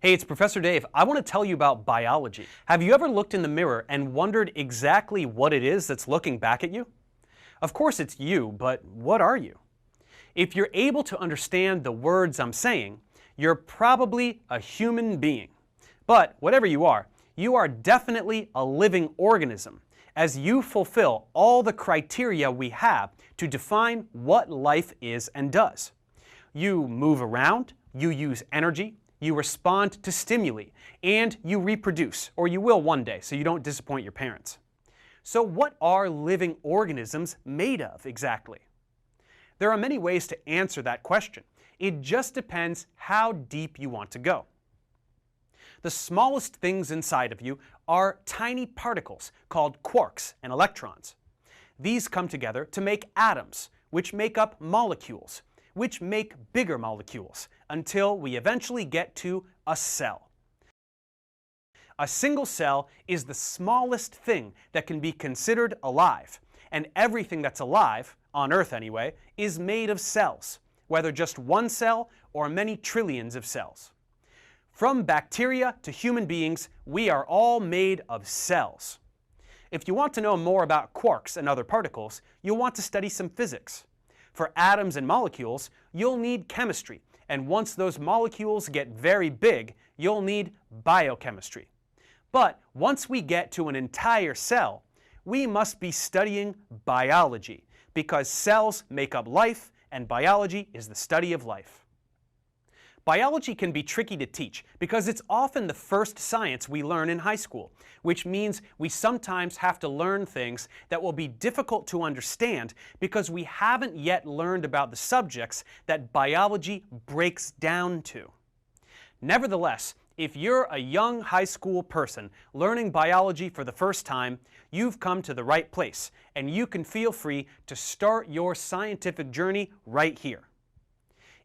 Hey, it's Professor Dave. I want to tell you about biology. Have you ever looked in the mirror and wondered exactly what it is that's looking back at you? Of course it's you, but what are you? If you're able to understand the words I'm saying, you're probably a human being. But whatever you are definitely a living organism, as you fulfill all the criteria we have to define what life is and does. You move around, you use energy, you respond to stimuli, and you reproduce, or you will one day, so you don't disappoint your parents. So what are living organisms made of exactly? There are many ways to answer that question. It just depends how deep you want to go. The smallest things inside of you are tiny particles called quarks and electrons. These come together to make atoms, which make up molecules, which make bigger molecules, until we eventually get to a cell. A single cell is the smallest thing that can be considered alive, and everything that's alive, on Earth anyway, is made of cells, whether just one cell or many trillions of cells. From bacteria to human beings, we are all made of cells. If you want to know more about quarks and other particles, you'll want to study some physics. For atoms and molecules, you'll need chemistry, and once those molecules get very big, you'll need biochemistry. But once we get to an entire cell, we must be studying biology, because cells make up life, and biology is the study of life. Biology can be tricky to teach because it's often the first science we learn in high school, which means we sometimes have to learn things that will be difficult to understand because we haven't yet learned about the subjects that biology breaks down to. Nevertheless, if you're a young high school person learning biology for the first time, you've come to the right place, and you can feel free to start your scientific journey right here.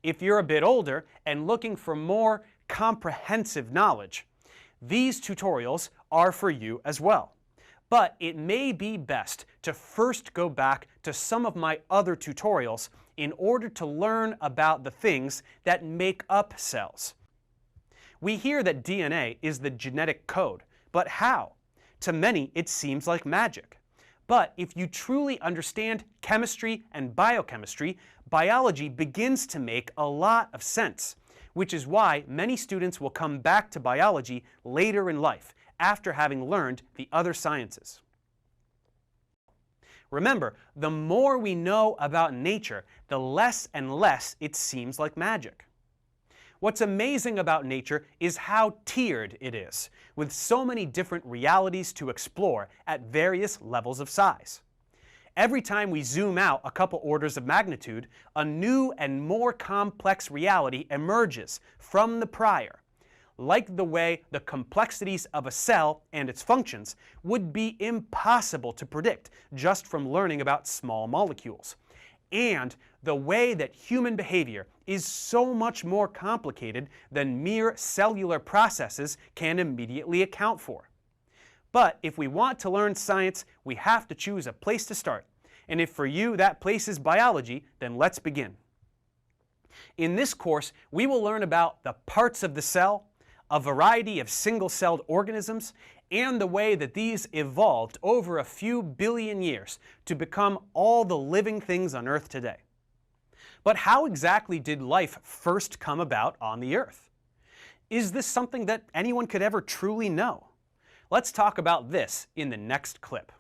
If you're a bit older and looking for more comprehensive knowledge, these tutorials are for you as well. But it may be best to first go back to some of my other tutorials in order to learn about the things that make up cells. We hear that DNA is the genetic code, but how? To many, it seems like magic. But if you truly understand chemistry and biochemistry, biology begins to make a lot of sense, which is why many students will come back to biology later in life, after having learned the other sciences. Remember, the more we know about nature, the less and less it seems like magic. What's amazing about nature is how tiered it is, with so many different realities to explore at various levels of size. Every time we zoom out a couple orders of magnitude, a new and more complex reality emerges from the prior, like the way the complexities of a cell and its functions would be impossible to predict just from learning about small molecules, and the way that human behavior is so much more complicated than mere cellular processes can immediately account for. But if we want to learn science, we have to choose a place to start. And if for you that place is biology, then let's begin. In this course, we will learn about the parts of the cell, a variety of single-celled organisms, and the way that these evolved over a few billion years to become all the living things on Earth today. But how exactly did life first come about on the Earth? Is this something that anyone could ever truly know? Let's talk about this in the next clip.